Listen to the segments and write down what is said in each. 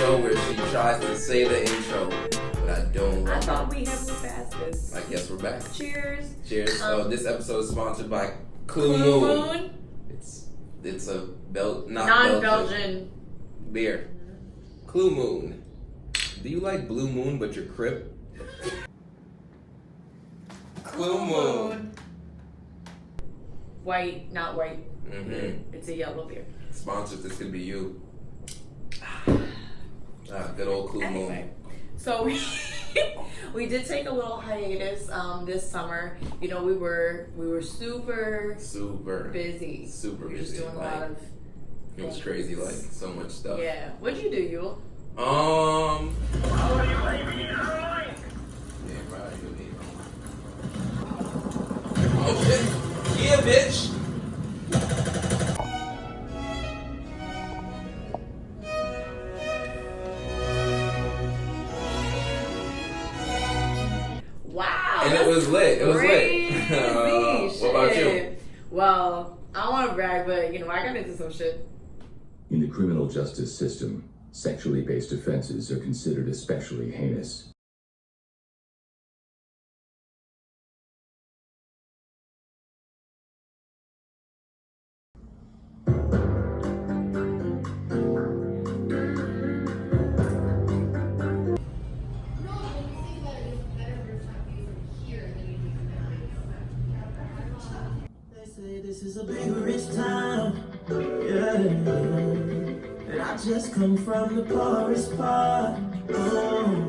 show where she tries to say the intro, but I don't love I thought it. we had moved past this. I guess we're back. Cheers. Cheers. This episode is sponsored by Clue Blue Moon. Moon. It's a non-Belgian beer. Clue Moon. Do you like Blue Moon but you're Crip? Clue Moon. White, not white. Mm-hmm. It's a yellow beer. Sponsors, this could be you. Good old Clue Moon. So we did take a little hiatus this summer. You know, we were super busy. Super we were busy. Just doing a lot of it was crazy, like so much stuff. Yeah. What'd you do, Yule? Yeah, right. Oh shit! Yeah, bitch! Wow. And it was lit. It was crazy. lit. What about you? Well, I don't want to brag, but you know, I got into some shit. In the criminal justice system, sexually based offenses are considered especially heinous. This is a big rich town, yeah. And I just come from the poorest part. Oh.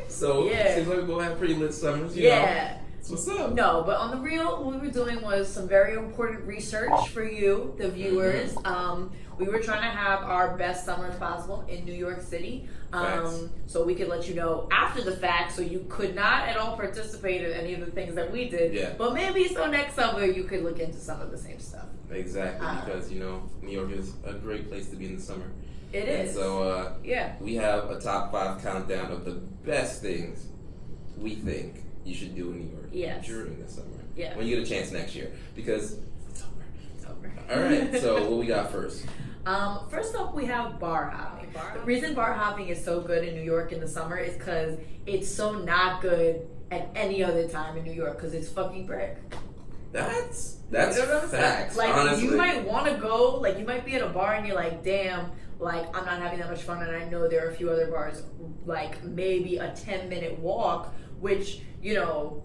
So yeah. Seems like we're gonna have pretty lit summers, you know. So what's up? No, but on the real, what we were doing was some very important research for you, the viewers. We were trying to have our best summers possible in New York City, so we could let you know after the fact, so you could not at all participate in any of the things that we did. Yeah. But maybe so next summer you could look into some of the same stuff. Exactly, because you know New York is a great place to be in the summer. It and is. So yeah, we have a top 5 countdown of the best things we think you should do in New York during the summer. Yeah. When you get a chance next year, because it's over. It's over. All right. So what we got first? First up, we have bar hopping. The reason bar hopping is so good in New York in the summer is because it's so not good at any other time in New York because it's fucking brick. That's you know what I'm facts. Like, honestly. you might want to go, like, you might be at a bar and you're like, damn, like, I'm not having that much fun, and I know there are a few other bars, like, maybe a 10-minute walk, which, you know,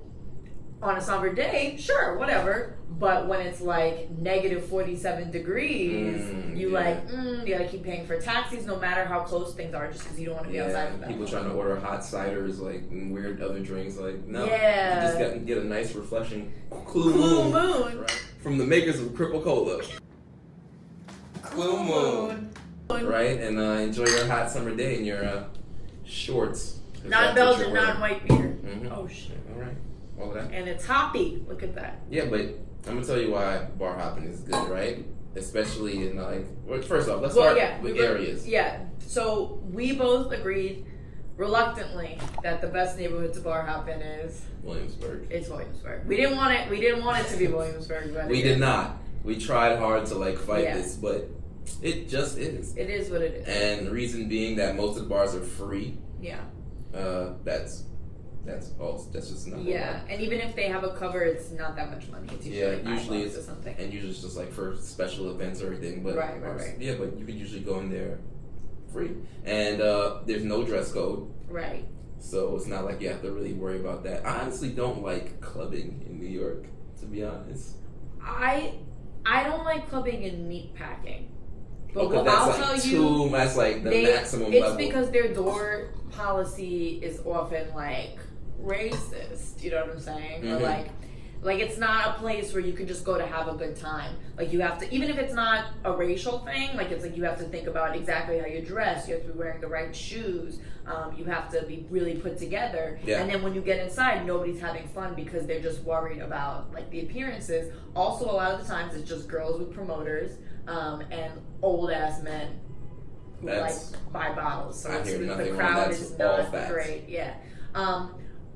on a summer day, sure, whatever, but when it's, like, negative 47 degrees, you gotta keep paying for taxis no matter how close things are, just because you don't want to be outside of them. People trying to order hot ciders, like, and weird other drinks, like, no. Yeah. You just get a nice, refreshing Clue Moon. Right? From the makers of Cripple Cola. Clue Moon. Right? And enjoy your hot summer day in your shorts. Non-Belgian, non-white beer. Mm-hmm. Oh, shit. All right. All that. And it's hoppy. Look at that. Yeah, but I'm going to tell you why bar hopping is good, right? Especially in, like, well, first off, let's start with areas. Yeah. So we both agreed reluctantly that the best neighborhood to bar hop in is Williamsburg. It's Williamsburg. We didn't want it to be Williamsburg, but we did not. We tried hard to like fight this, but it just is. It is what it is. And the reason being that most of the bars are free. Yeah. That's just number one. And even if they have a cover, it's not that much money. It's usually like usually it's or something. And usually it's just like for special events or anything. But right. Yeah, but you could usually go in there free, and there's no dress code. Right. So it's not like you have to really worry about that. I honestly don't like clubbing in New York, to be honest. I don't like clubbing in meatpacking. But that's I'll like tell you, that's like the maximum level. It's because their door policy is often like racist. You know what I'm saying? Mm-hmm. Or Like, it's not a place where you can just go to have a good time. Like, you have to, even if it's not a racial thing, like, it's like you have to think about exactly how you dress. You have to be wearing the right shoes. You have to be really put together. Yeah. And then when you get inside, nobody's having fun because they're just worried about, like, the appearances. Also, a lot of the times, it's just girls with promoters and old-ass men who, like, buy bottles. So I hear nothing the wrong. crowd That's is all not facts. great. Yeah.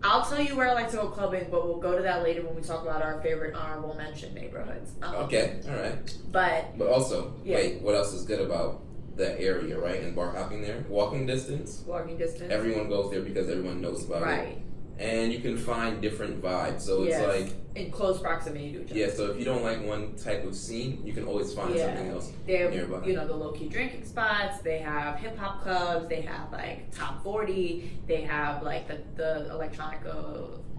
I'll tell you where I like to go clubbing, but we'll go to that later when we talk about our favorite honorable mention neighborhoods. Okay, all right. But also, yeah. wait, what else is good about that area, right? And bar hopping there? Walking distance. Everyone goes there because everyone knows about it. Right. And you can find different vibes. So it's like in close proximity to each other. yeah, so if you don't like one type of scene, you can always find something else They have, nearby. you know, the low-key drinking spots. They have hip-hop clubs. They have, like, top 40. They have, like, the electronic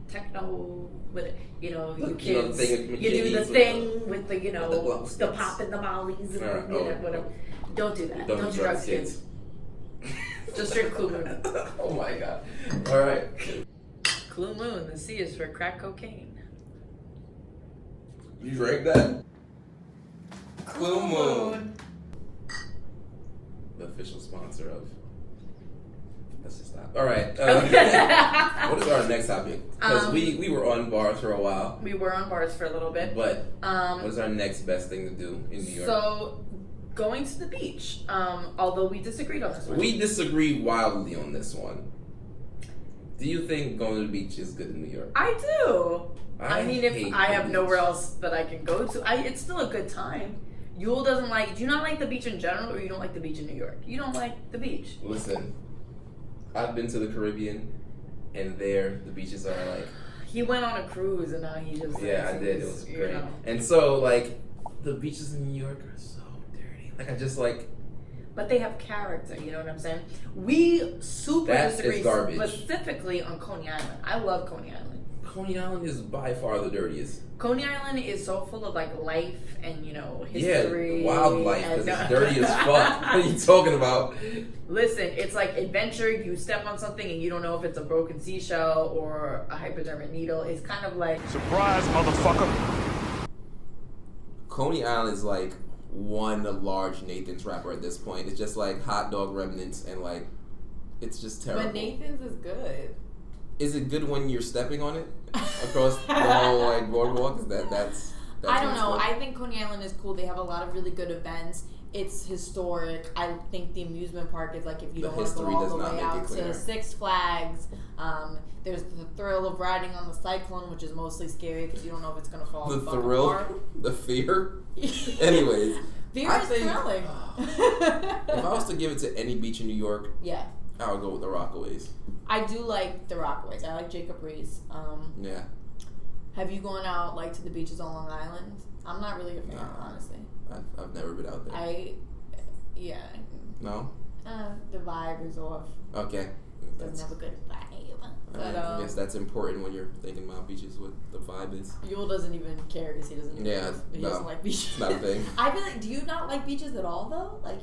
techno with it. You know, you kids, you do the thing with the, you know, the pop and the mollies and whatever. Don't do that. Don't do drugs, kids. Just drink Clue Moon. Oh my god. All right. Clue Moon, the C is for crack cocaine. You drank that? Clue Moon. The official sponsor of. Let's just stop. All right. What is our next topic? Because we were on bars for a while. We were on bars for a little bit. But what is our next best thing to do in New York? So, going to the beach. Although we disagreed on this one. We disagree wildly on this one. Do you think going to the beach is good in New York? I do. I mean, if I have beach. nowhere else that I can go to, it's still a good time. Yule doesn't like. Do you not like the beach in general, or you don't like the beach in New York? You don't like the beach. Listen, I've been to the Caribbean, and there the beaches are like. He went on a cruise, and now he just. Yeah, I did. It was great. You know. And so, like, the beaches in New York are so dirty. Like, I just like. But they have character, you know what I'm saying? We super That disagree is garbage. specifically on Coney Island. I love Coney Island. Coney Island is by far the dirtiest. Coney Island is so full of, like, life and, you know, history. Yeah, wildlife, because and, it's dirty as fuck. What are you talking about? Listen, it's like adventure. You step on something and you don't know if it's a broken seashell or a hypodermic needle. It's kind of like... Surprise, motherfucker! Coney Island is like one large Nathan's wrapper at this point. It's just like hot dog remnants and like it's just terrible. But Nathan's is good. Is it good when you're stepping on it across the whole like boardwalk? Is that's I don't know. I think Coney Island is cool. They have a lot of really good events. It's historic. I think the amusement park is like if you don't want to go all the way out to Six Flags. There's the thrill of riding on the cyclone, which is mostly scary because you don't know if it's going to fall. The thrill, apart. The fear. Anyways, fear is thrilling. If I was to give it to any beach in New York, yeah, I would go with the Rockaways. I do like the Rockaways. I like Jacob Reese. Yeah. Have you gone out like to the beaches on Long Island? I'm not really a fan, honestly. I've never been out there. Yeah. No? The vibe is off. Okay. Doesn't have a good vibe. But, I guess that's important when you're thinking about beaches, what the vibe is. Yule doesn't even care because he doesn't. He doesn't like beaches. Not a thing. I feel like, do you not like beaches at all though? Like,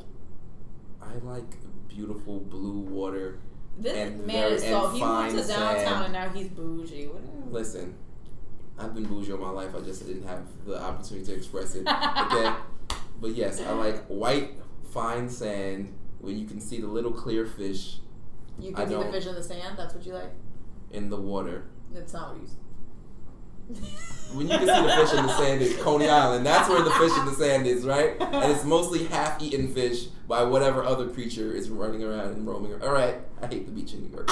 I like beautiful blue water. This man is so. He moved to downtown and now he's bougie. Listen, I've been bougie all my life. I just didn't have the opportunity to express it. Okay, but yes, I like white, fine sand when you can see the little clear fish. You can see the fish in the sand. That's what you like. In the water. That's not what you. When you can see the fish in the sand is Coney Island. That's where the fish in the sand is, right? And it's mostly half-eaten fish by whatever other creature is running around and roaming around. All right, I hate the beach in New York.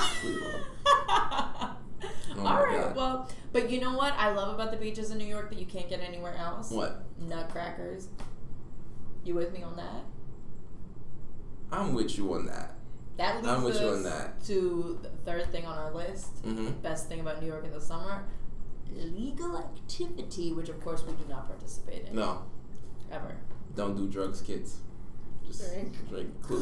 All right, well, but you know what I love about the beaches in New York that you can't get anywhere else? What? Nutcrackers. You with me on that? I'm with you on that. That leads us to the third thing on our list. Mm-hmm. Best thing about New York in the summer. Legal activity, which of course we do not participate in. No. Ever. Don't do drugs, kids. Just drink Clue.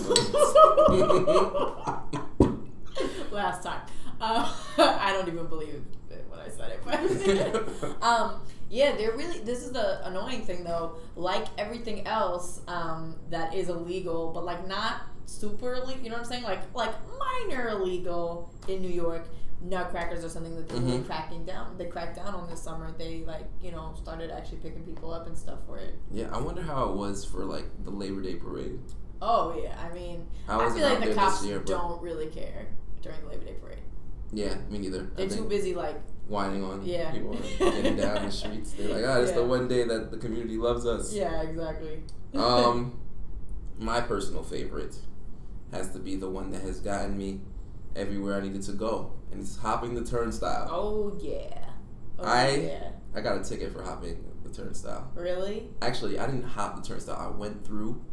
Last time. I don't even believe it when I said it. But yeah, they're really. This is the annoying thing, though. Like everything else that is illegal, but like not super illegal. You know what I'm saying? Like minor illegal in New York. nutcrackers are something that they're really cracking down. They cracked down on this summer. They started actually picking people up and stuff for it. Yeah, I wonder how it was for like the Labor Day parade. Oh yeah, I mean, I feel like the cops don't really care during the Labor Day parade. Yeah, me neither. They're too busy whining on people getting down the streets. They're like, it's the one day that the community loves us. Yeah, exactly. My personal favorite has to be the one that has gotten me everywhere I needed to go, and it's hopping the turnstile. Oh yeah. I got a ticket for hopping the turnstile. Really? Actually, I didn't hop the turnstile. I went through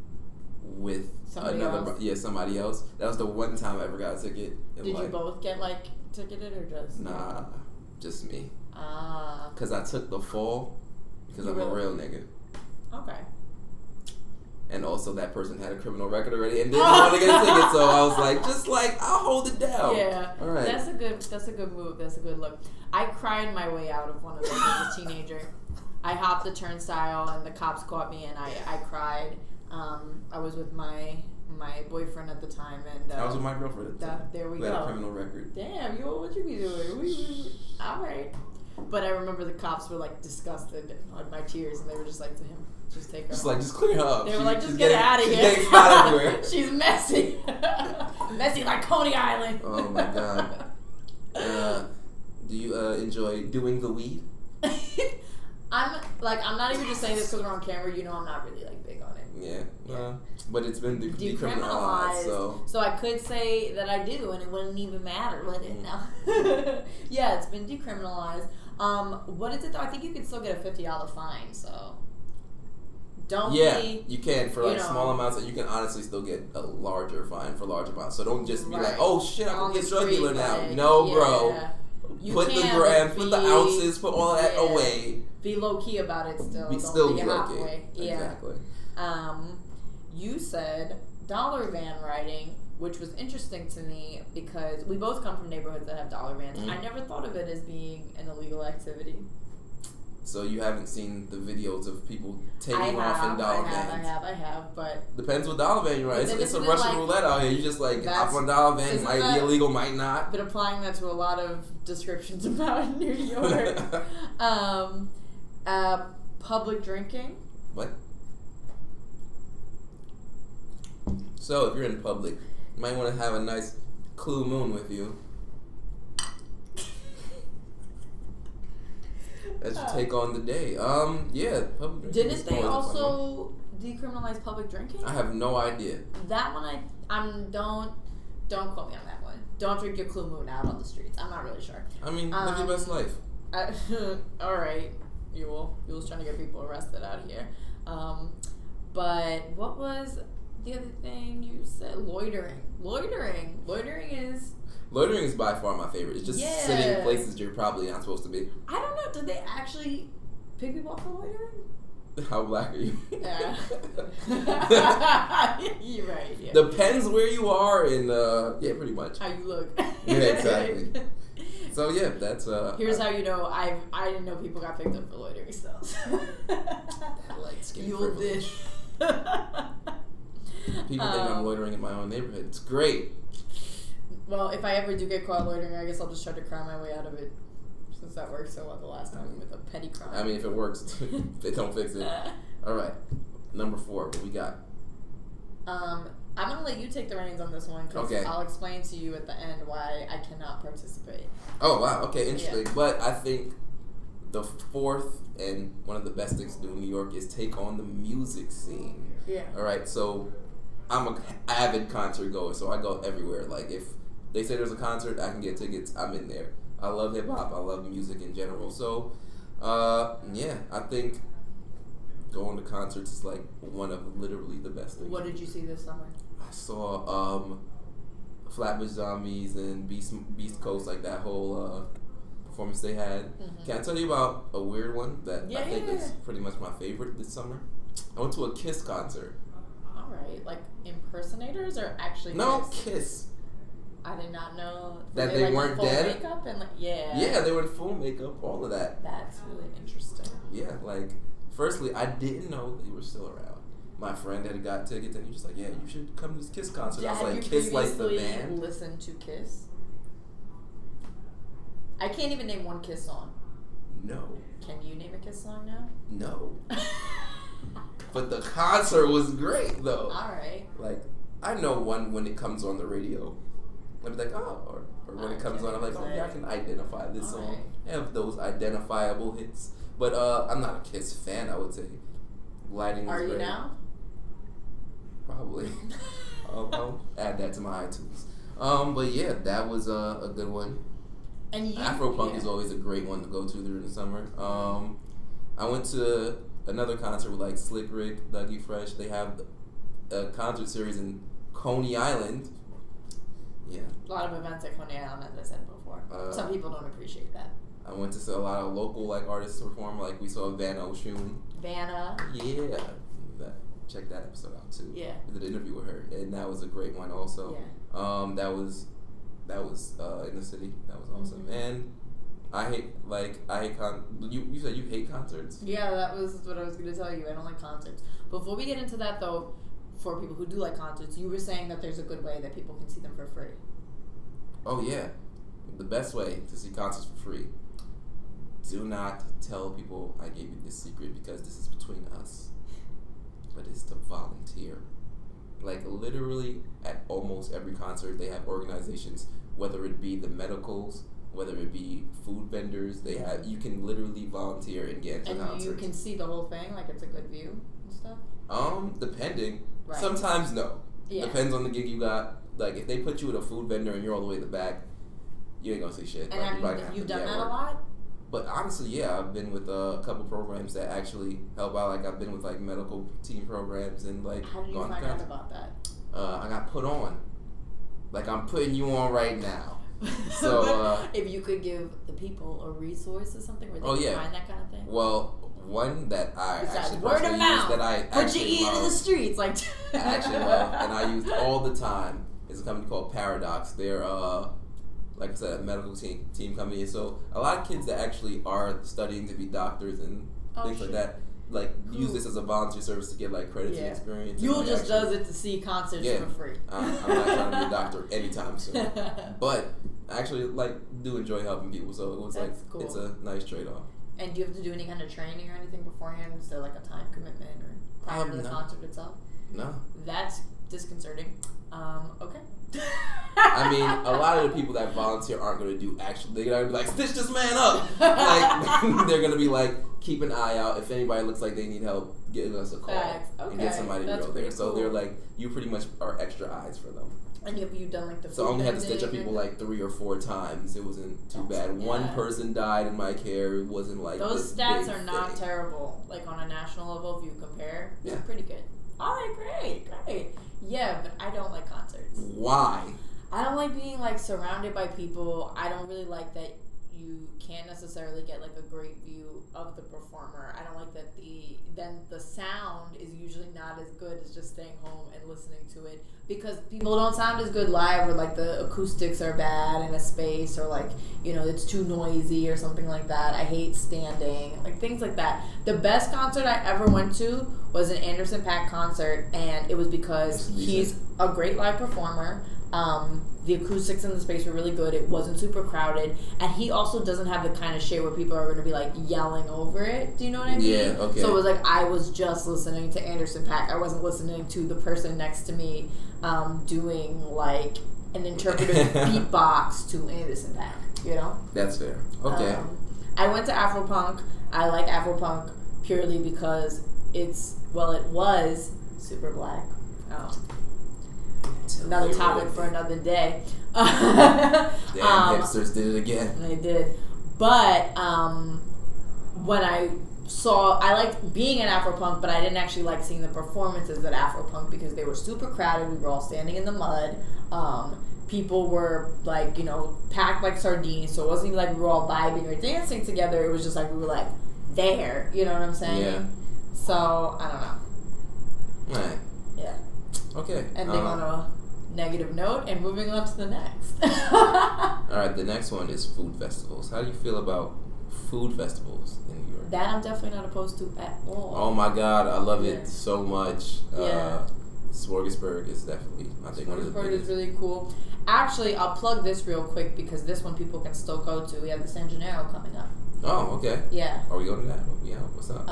with somebody else. That was the one time I ever got a ticket. Did you both get ticketed or just? Nah, just me. Ah. Because I took the fall because I'm a real nigga. Okay. And also that person had a criminal record already and didn't want to get a ticket, so I was like, I'll hold it down. Yeah. All right. That's a good move. That's a good look. I cried my way out of one of those as a teenager. I hopped the turnstile and the cops caught me and I cried. I was with my boyfriend at the time and I was with my girlfriend at the time. There we go. had a criminal record. Damn, what you be doing? All right. But I remember the cops were disgusted on my tears and they were just like to him, just take her home. Just clear her up. They were just get out of here. She's getting spot everywhere. She's messy. Messy like Coney Island. Oh my god. Do you enjoy doing the weed? I'm not even just saying this because we're on camera. I'm not really big on it. Yeah. But it's been decriminalized, so I could say that I do, and it wouldn't even matter, would it? No. Yeah, it's been decriminalized. What is it though? I think you can still get a $50 fine. So don't. Yeah, you can for small amounts, and you can honestly still get a larger fine for large amounts. So don't just be like, oh shit, I can get drug dealer now. No, bro. Put the grams, put the ounces, put all that away. Be low key about it still. Don't be low key. Yeah. Exactly. You said dollar van riding, which was interesting to me because we both come from neighborhoods that have dollar vans. I never thought of it as being an illegal activity. So you haven't seen the videos of people taking off in dollar vans? I have, but... Depends what dollar van you're on. It's a Russian roulette out here. You just hop on dollar van, might be illegal, might not. But applying that to a lot of descriptions about New York. Public drinking. What? So if you're in public, you might want to have a nice Clue Moon with you. That should take on the day. Yeah, public drinking. Didn't they also decriminalize public drinking? I have no idea. That one, don't quote me on that one. Don't drink your Clue Moon out on the streets. I'm not really sure. I mean, live your best life. All right, Yule's trying to get people arrested out here. But what was the other thing you said? Loitering is by far my favorite. It's just sitting in places you're probably not supposed to be. I don't know. Did they actually pick people up for loitering? How black are you? Yeah. You're right. Yeah. Depends where you are and yeah, pretty much. How you look. Yeah, exactly. So yeah, that's Here's how you know I didn't know people got picked up for loitering still. Light skin Yule did. People think I'm loitering in my own neighborhood. It's great. Well, if I ever do get caught loitering, I guess I'll just try to cry my way out of it. Since that worked so well the last time with a petty crime. I mean, if it works, they don't fix it. All right, number 4. What we got? I'm gonna let you take the reins on this one because I'll explain to you at the end why I cannot participate. Oh wow, okay, interesting. Yeah. But I think the 4th and one of the best things to do in New York is take on the music scene. Yeah. All right, so I'm an avid concert goer, so I go everywhere. Like if they say there's a concert, I can get tickets. I'm in there. I love hip hop. I love music in general. So, yeah, I think going to concerts is like one of literally the best things. What did you see this summer? I saw Flatbush Zombies and Beast Coast, like that whole performance they had. Mm-hmm. Can I tell you about a weird one that I think is pretty much my favorite this summer? I went to a Kiss concert. All right, like impersonators or actually? No, Kiss. I did not know that they weren't full dead. Makeup and yeah, they were in full makeup, all of that. That's really interesting. Yeah, like firstly, I didn't know they were still around. My friend had got tickets, and he was just like, "Yeah, you should come to this Kiss concert." I was like, "Kiss like the band." Listen to Kiss. I can't even name one Kiss song. No. Can you name a Kiss song now? No. But the concert was great, though. All right. Like, I know one when it comes on the radio. I'll be like, oh, or when it comes on, I'm like, oh, yeah, I can identify this song. Right. I have those identifiable hits. But I'm not a Kiss fan, I would say. Lighting was Are you great. now? Probably. I'll add that to my iTunes. But yeah, that was a good one. And you, Afropunk is always a great one to go to during the summer. I went to another concert with like Slick Rick, Dougie Fresh. They have a concert series in Coney Island. Yeah. A lot of events at Coney Island, as I said before. Some people don't appreciate that. I went to see a lot of local like artists perform. Like we saw Vanna Oshun. Vanna. Yeah. Check that episode out too. Yeah. We did an interview with her, and that was a great one also. Yeah. That was in the city. That was awesome. Mm-hmm. And I hate you said you hate concerts? Yeah, that was what I was going to tell you. I don't like concerts. Before we get into that though, for people who do like concerts, you were saying that there's a good way that people can see them for free. Oh yeah. The best way to see concerts for free. Do not tell people I gave you this secret because this is between us. But it's to volunteer. Like literally at almost every concert they have organizations, whether it be the medicals, whether it be food vendors, you can literally volunteer and get into concerts. And you can see the whole thing, like it's a good view and stuff? Depending. Right. Sometimes no. Yeah. Depends on the gig you got. Like if they put you at a food vendor and you're all the way in the back, you ain't gonna see shit. And like, you've done that a lot? But honestly, yeah, I've been with a couple programs that actually help out. Like I've been with like medical team programs and like. How did you find out about that? I got put on. Like I'm putting you on right now. So if you could give the people a resource or something where they can find that kind of thing. Well, one that I actually word of mouth. That I put your ear to the streets, like. I actually love and I use all the time. It's a company called Paradox. They're like I said, a medical team company. So a lot of kids that actually are studying to be doctors and things like that, like use this as a volunteer service to get like credits and experience. Yule just does it to see concerts for free. I'm not trying to be a doctor anytime soon, but I actually like do enjoy helping people. So it was cool. It's a nice trade-off. And do you have to do any kind of training or anything beforehand? Is there like a time commitment or prior to the concert itself? No. That's disconcerting. Okay. I mean, a lot of the people that volunteer aren't going to do actually. They're going to be like, stitch this man up. Like they're going to be like, keep an eye out. If anybody looks like they need help, give us a call and get somebody to go there. Cool. So they're like, you pretty much are extra eyes for them. And have you done like the? So I only had to stitch up people like 3 or 4 times. It wasn't too bad. One person died in my care. It wasn't like those stats are not terrible. Like on a national level, if you compare, it's pretty good. All right, great. Yeah, but I don't like concerts. Why? I don't like being like surrounded by people. I don't really like that you can't necessarily get like a great view of the performer. I don't like that the sound is usually not as good as just staying home and listening to it, because people don't sound as good live, or like the acoustics are bad in a space, or like, you know, it's too noisy or something like that. I hate standing, like things like that. The best concert I ever went to was an Anderson .Paak concert, and it was because he's a great live performer. The acoustics in the space were really good. It wasn't super crowded, and he also doesn't have the kind of shit where people are going to be like yelling over it. Do you know what I mean? Yeah, okay. So it was like I was just listening to Anderson .Paak. I wasn't listening to the person next to me doing like an interpretive beatbox to Anderson .Paak. You know? That's fair. Okay. I went to Afropunk. I like Afropunk purely because it was super black. Another topic for another day. Damn, hipsters did it again. They did. But when I liked being at Afropunk, but I didn't actually like seeing the performances at Afropunk because they were super crowded. We were all standing in the mud. People were like, you know, packed like sardines, so it wasn't even like we were all vibing or dancing together. It was just like we were like there. You know what I'm saying? Yeah. So I don't know. Right. Yeah. Okay. Ending on a negative note and moving on to the next. Alright, the next one is food festivals. How do you feel about food festivals in New York? That I'm definitely not opposed to at all. Oh my god, I love it so much. Yeah. Smorgasburg is definitely, I think, one of the Smorgasburg biggest. is really cool. Actually, I'll plug this real quick because this one people can still go to. We have the San Gennaro coming up. Oh, okay. Yeah. Are we going to that? Yeah, what's up?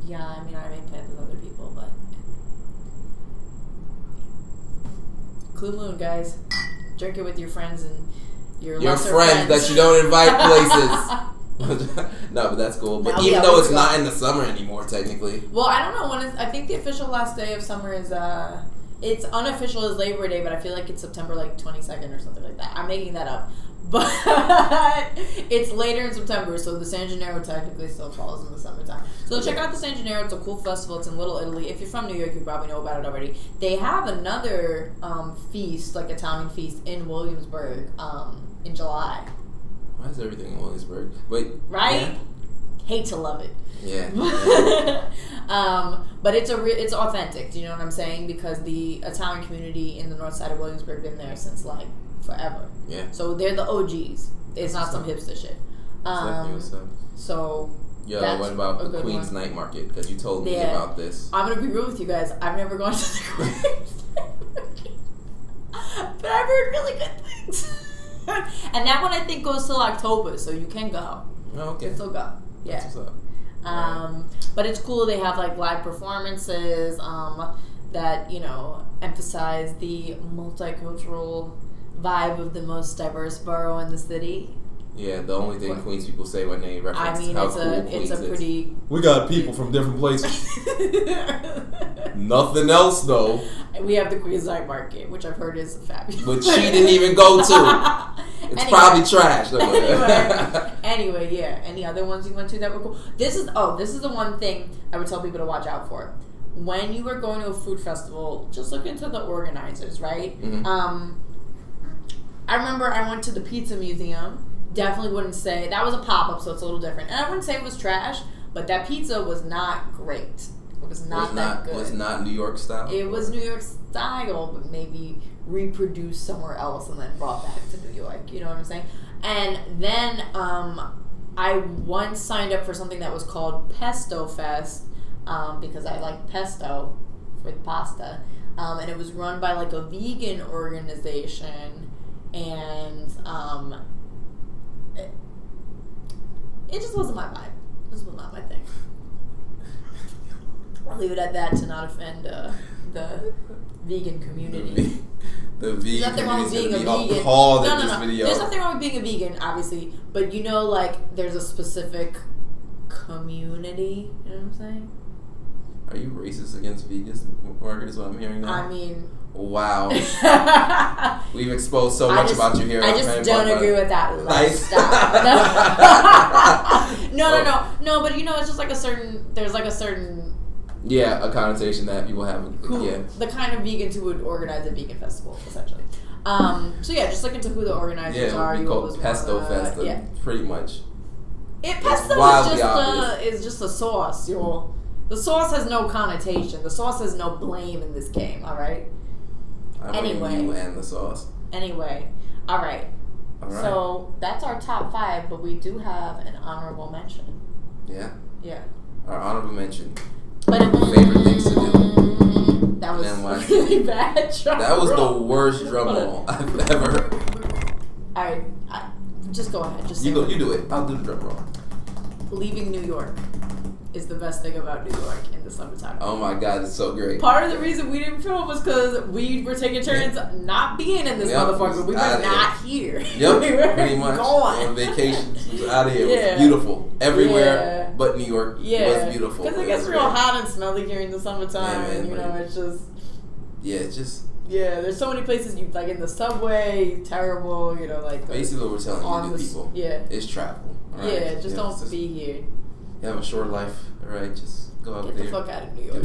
Yeah, I mean, I made plans with other people, but... Clue Moon, guys. Drink it with your friends and your lesser friends that you don't invite places. No, but that's cool. But No, even yeah, though we it's go. not in the summer anymore, technically. Well, I don't know when is. I think the official last day of summer is. It's unofficial as Labor Day, but I feel like it's September 22nd or something like that. I'm making that up, but it's later in September, so the San Gennaro technically still falls in the summertime. So check out the San Gennaro. It's a cool festival. It's in Little Italy. If you're from New York, you probably know about it already. They have another feast, like Italian feast, in Williamsburg in July. Why is everything in Williamsburg? Wait, right? Yeah. Hate to love it. Yeah. But it's it's authentic. Do you know what I'm saying? Because the Italian community in the north side of Williamsburg been there since like forever. Yeah. So they're the OGs. It's not some hipster shit. So. Yo, what about the Queen's Night Market? Because you told me about this. I'm gonna be real with you guys. I've never gone to the Queen's Night Market, but I've heard really good things. And that one I think goes till October, so you can go. Oh, okay. You can still go. Yeah. That's what's up. But it's cool. They have like live performances that emphasize the multicultural vibe of the most diverse borough in the city. Yeah, the only thing Queens people say when they reference how cool Queens is. Pretty. We got people from different places. Nothing else though. We have the Queen's Night Market, which I've heard is fabulous. Which she didn't even go to. It's probably trash. Anyway, yeah. Any other ones you went to that were cool? This is the one thing I would tell people to watch out for. When you are going to a food festival, just look into the organizers, right? Mm-hmm. I remember I went to the Pizza Museum. Definitely wouldn't say that was a pop-up, so it's a little different. And I wouldn't say it was trash, but that pizza was not great. It was not that good. It was not New York style? It was New York style, but maybe reproduced somewhere else and then brought back to New York. You know what I'm saying? And then I once signed up for something that was called Pesto Fest because I like pesto for the pasta. And it was run by like a vegan organization. And it just wasn't my vibe. This was not my thing. I'll leave it at that to not offend the vegan community. The vegan community is going to be No. appalled at this video. There's nothing wrong with being a vegan, obviously, but there's a specific community. You know what I'm saying? Are you racist against vegans, Margaret? Is what I'm hearing now. I mean, wow. We've exposed so much about you here. I just don't agree with that lifestyle. No, but it's just like there's like a certain yeah, a connotation that people have. The kind of vegans who would organize a vegan festival, essentially. So yeah, just look into who the organizers are. Yeah, it would be called Pesto Fest. Yeah, pretty much. Pesto is just a sauce, y'all. The sauce has no connotation. The sauce has no blame in this game. All right. Anyway, you and the sauce. Anyway, all right. So that's our top 5, but we do have an honorable mention. Yeah. Yeah. Our honorable mention. Favorite things to do. That was really bad. That was the worst drum roll I've ever heard. All right. Just go ahead. You do it. I'll do the drum roll. Leaving New York is the best thing about New York in the summertime. Oh my God, it's so great. Part of the reason we didn't film was because we were taking turns not being in this motherfucker. We were not here. Yep, we were pretty much. On vacation. It was out of here. It was beautiful. Everywhere but New York was beautiful. Because it gets real hot and smelly here in the summertime. Yeah, man, and, it's just... Yeah, it's just... Yeah, there's so many places you like in the subway, terrible, basically what we're telling you people is travel. Right? Yeah, just don't be here. You have a short life, alright? Just go out there. Get the fuck out of New York.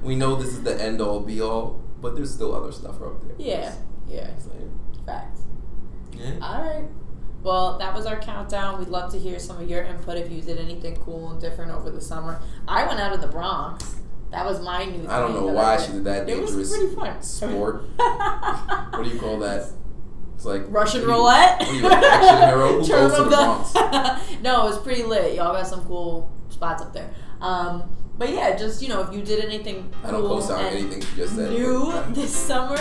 We know this is the end all be all, but there's still other stuff out there. Yeah. Facts. Yeah. Alright. Well, that was our countdown. We'd love to hear some of your input if you did anything cool and different over the summer. I went out in the Bronx. That was my new thing. I don't know why she did that dangerous it was pretty fun. sport. What do you call that? It's like Russian roulette. What are you, an action hero? Who goes to the Bronx? No, it was pretty lit. Y'all got some cool spots up there. But yeah, just, you know, if you did anything cool I don't co-sign anything she just said. New this summer,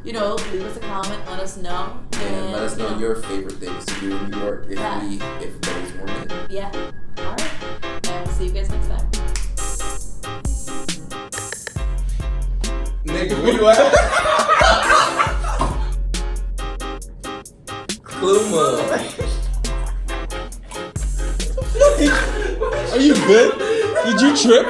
you know, leave us a comment, let us know. And let us know your favorite things to do in New York if those weren't it. Yeah. Alright. And we'll see you guys next time. Nigga, where you at? Kluma. Are you good? Did you trip?